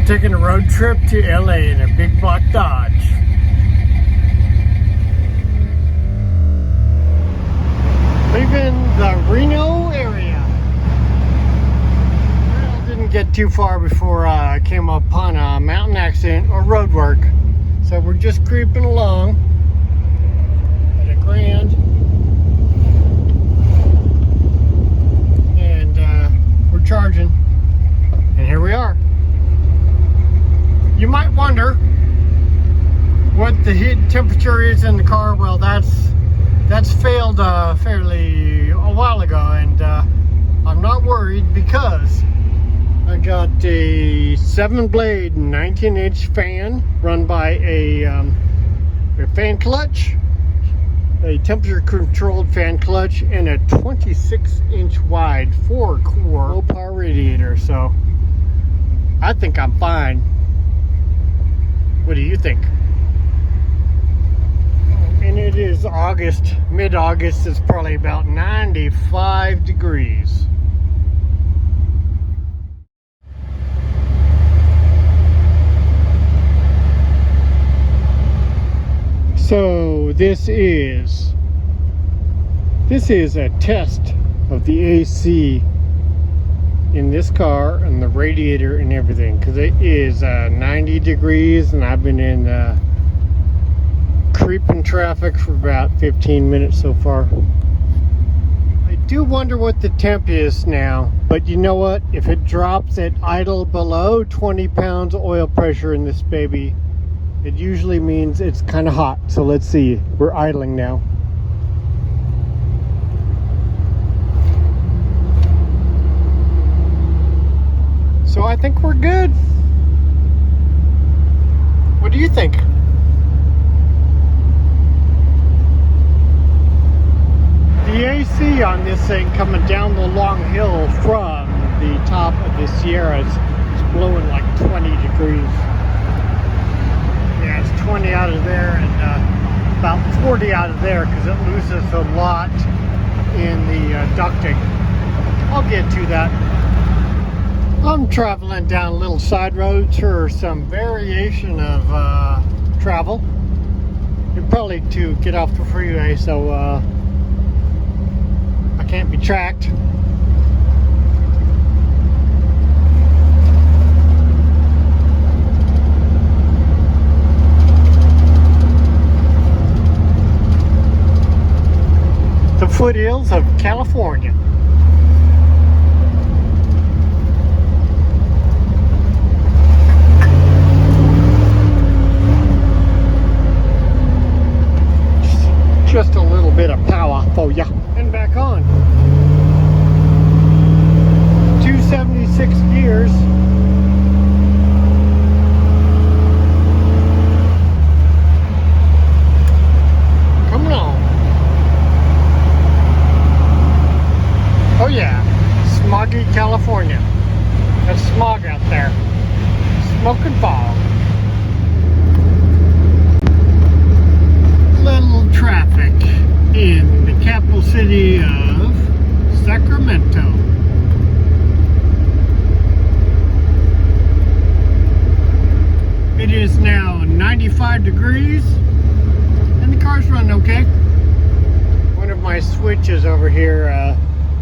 taking a road trip to LA in a big black Dodge. Leaving the Reno area. Well, didn't get too far before I came upon a mountain accident or road work. So we're just creeping along at a grand. And we're charging. And here we are. You might wonder what the heat temperature is in the car. Well, that's failed fairly a while ago, and I'm not worried because I got a 7-blade 19-inch fan run by a fan clutch, a temperature-controlled fan clutch, and a 26-inch wide 4-core low-power radiator. So I think I'm fine. What do you think? And it is August, mid-August. It's probably about 95 degrees. So this is a test of the AC in this car and the radiator and everything, because it is 90 degrees and I've been in creeping traffic for about 15 minutes so far. I do wonder what the temp is now, but you know what? If it drops at idle below 20 pounds of oil pressure in this baby, it usually means it's kind of hot. So let's see. We're idling now. So I think we're good. What do you think? The AC on this thing coming down the long hill from the top of the Sierras is blowing like 20 degrees. Yeah, it's 20 out of there and about 40 out of there because it loses a lot in the ducting. I'll get to that. I'm traveling down little side roads for some variation of travel. You're probably to get off the freeway, so I can't be tracked. The foothills of California. Just a little bit of power for ya. And back on. 276 gears. Coming on. Oh yeah, smoggy California. That's smog out there. Smoke and fog. Little traffic in the capital city of Sacramento. It is now 95 degrees and the car's running okay. One of my switches over here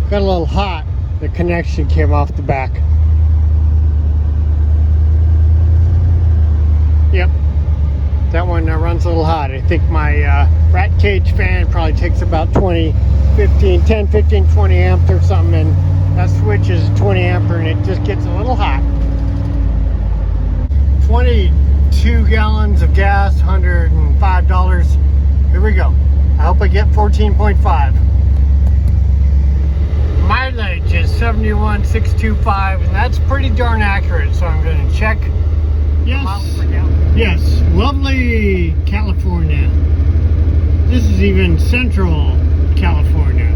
got a little hot. The connection came off the back. Yep. That one runs a little hot. I think my rat cage fan probably takes about 10, 15, 20 amps or something, and that switch is 20 ampere and it just gets a little hot. 22 gallons of gas, $105. Here we go. I hope I get 14.5. Mileage is 71,625, and that's pretty darn accurate, so I'm going to check. Yes, lovely California. This is even central California.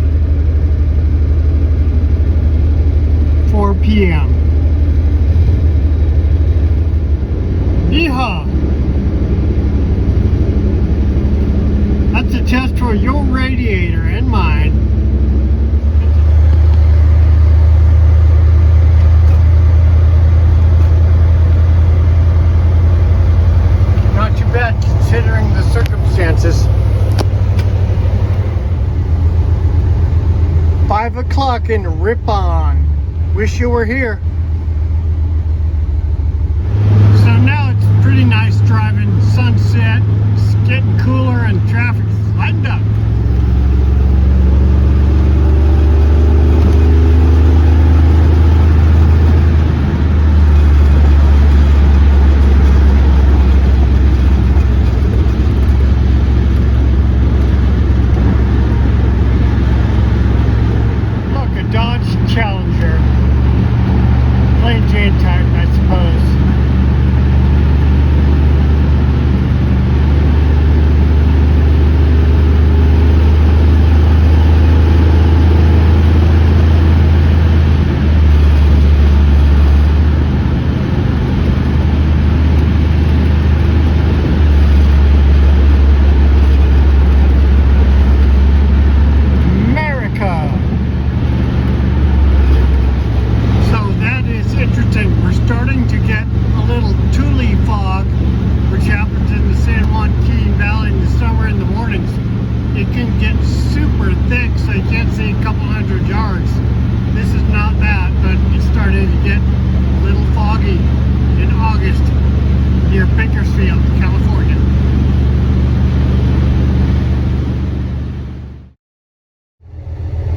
4 p.m. Yeehaw! That's a test for your radiator and mine. talking Ripon. Wish you were here. So now it's pretty nice driving. Sunset, it's getting cooler and traffic's lightened up. Challenger, plain Jane type, I suppose. We're starting to get a little tule fog, which happens in the San Juan Key Valley in the summer in the mornings. It can get super thick, so you can't see a couple hundred yards. This is not that, but it's starting to get a little foggy in August near Bakersfield, California.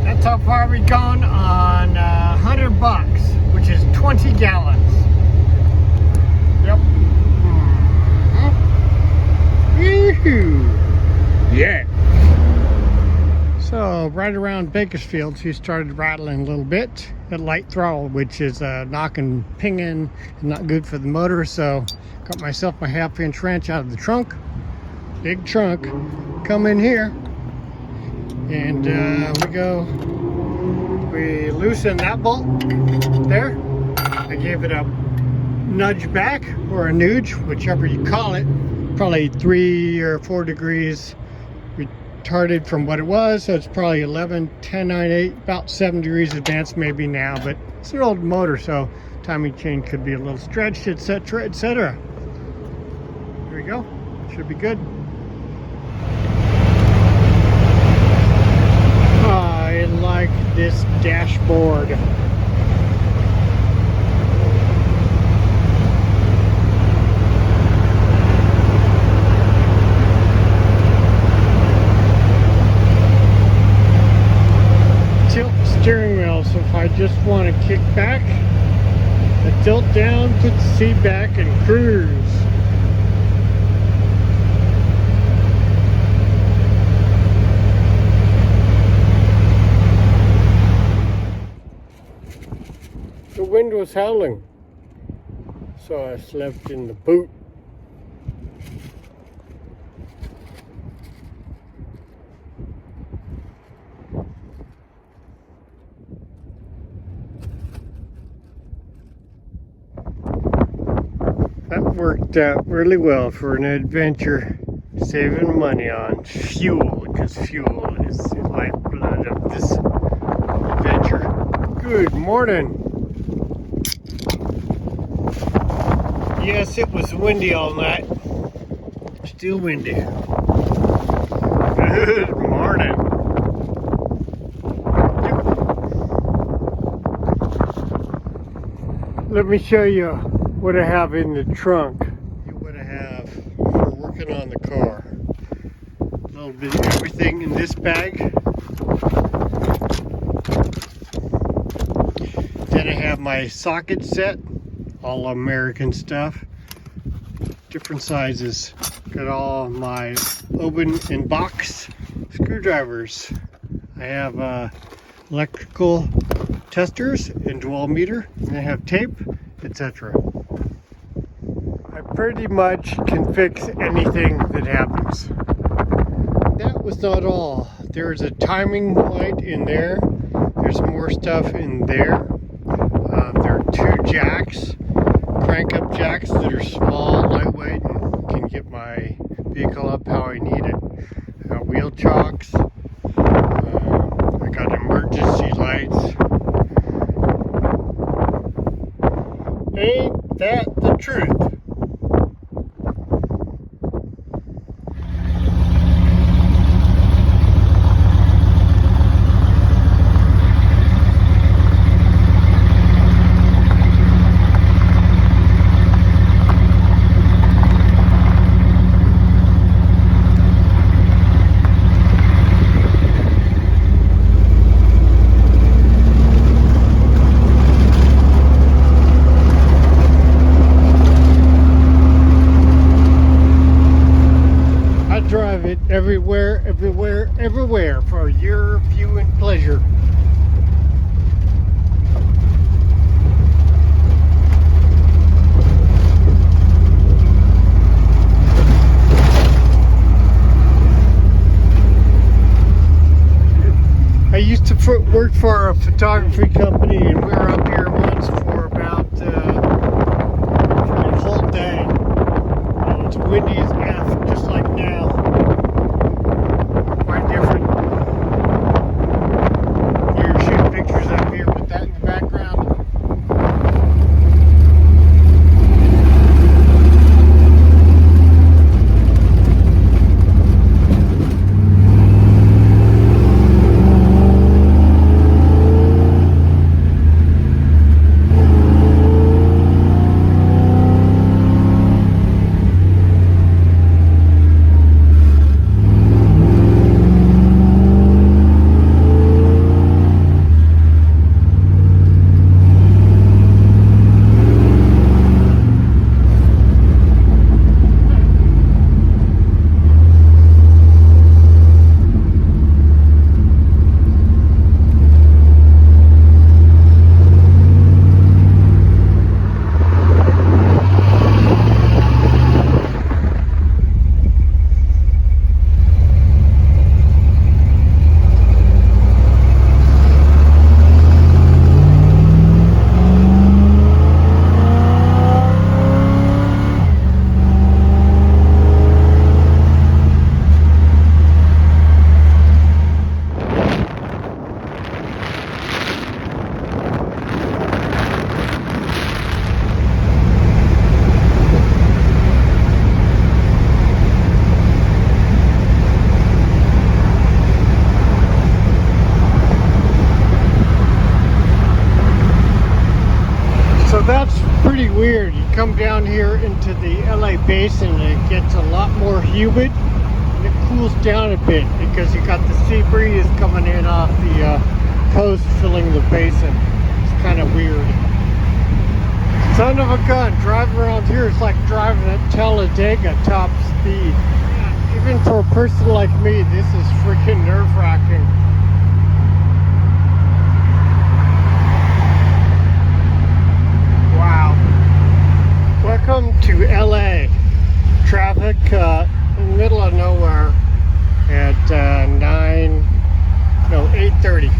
That's how far we've gone on $100, which is 20 gallons. Yep. Yeah. So right around Bakersfield, she started rattling a little bit at light throttle, which is knocking, pinging, and not good for the motor. So got myself my 1/2-inch wrench out of the trunk, big trunk. Come in here, and we loosen that bolt there. I gave it a nudge back, or a nudge, whichever you call it. Probably 3 or 4 degrees retarded from what it was, so it's probably 11, 10, 9, 8, about 7 degrees advanced maybe now, but it's an old motor, so timing chain could be a little stretched, etc., etc. Here we go. Should be good. I like this dashboard. Tilt steering wheel, so if I just want to kick back, I tilt down, put the seat back, and cruise. The wind was howling, so I slept in the boot. That worked out really well for an adventure, saving money on fuel, because fuel is the lifeblood of this adventure. Good morning. Yes, it was windy all night. Still windy. Good morning. Let me show you what I have in the trunk. What I have for working on the car. A little bit of everything in this bag. Then I have my socket set, all American stuff, different sizes. Got all my open and box screwdrivers. I have electrical testers and dwell meter, and I have tape, etc. I pretty much can fix anything that happens. That was not all. There's a timing light in there. There's more stuff in there. There are 2 jacks, crank up jacks that are small, lightweight, and can get my vehicle up how I need it. I got wheel chocks. I got emergency lights. Ain't that the truth? Everywhere, everywhere, everywhere for your viewing pleasure. I used to work for a photography company, and we were up here once for about for a whole day. It's windy as F, just like now. Quite different. We were shooting pictures up here with that in the background. So that's pretty weird. You come down here into the LA basin and it gets a lot more humid and it cools down a bit because you got the sea breeze coming in off the coast filling the basin. It's kind of weird. Son of a gun, driving around here is like driving at Talladega top speed. Even for a person like me, this is freaking nerve-wracking. Wow. Welcome to LA. Traffic in the middle of nowhere at 8:30.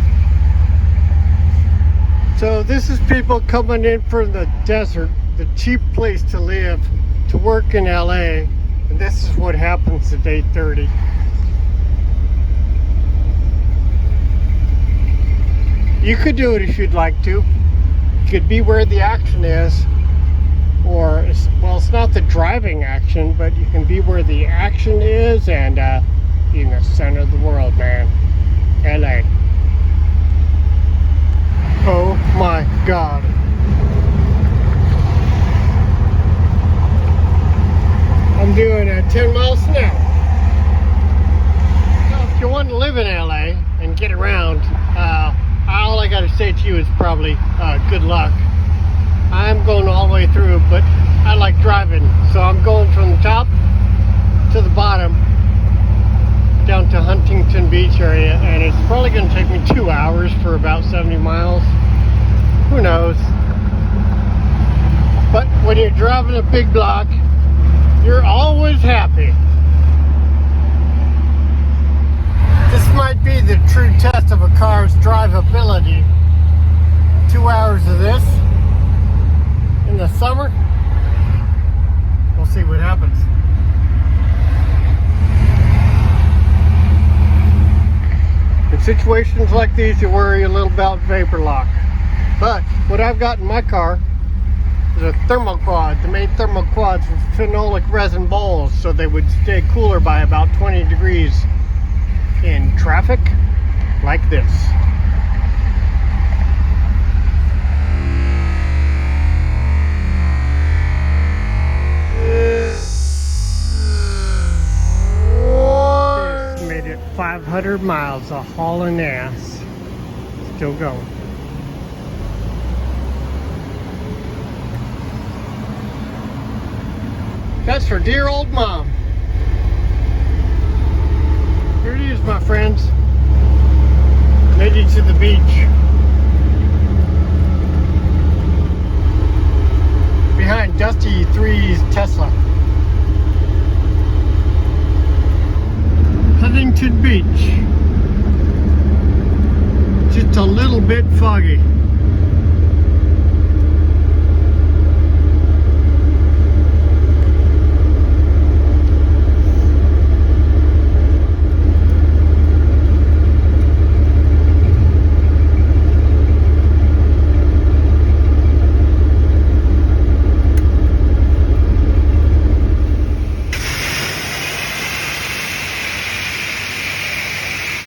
So this is people coming in from the desert, the cheap place to live, to work in LA, and this is what happens at 8:30. You could do it if you'd like to. You could be where the action is, or, well, it's not the driving action, but you can be where the action is and be in the center of the world, man. LA. Oh my God. I'm doing 10 miles an hour. Now, if you want to live in LA and get around, all I gotta say to you is probably good luck. I'm going all the way through, but I like driving, so I'm going from the top to the bottom down to Huntington Beach area, and it's probably going to take me 2 hours for about 70 miles. Who knows? But when you're driving a big block, you're always happy. This might be the true test of a car's drivability. 2 hours of this in the summer, we'll see what happens. In situations like these, you worry a little about vapor lock. But what I've got in my car is a thermal quad. They made thermal quads with phenolic resin bowls so they would stay cooler by about 20 degrees in traffic like this. Made it 500 miles of hauling ass. Still going. That's for dear old mom. views, my friends. Made it to the beach. Behind Dusty 3's Tesla. Heading to the beach. Just a little bit foggy.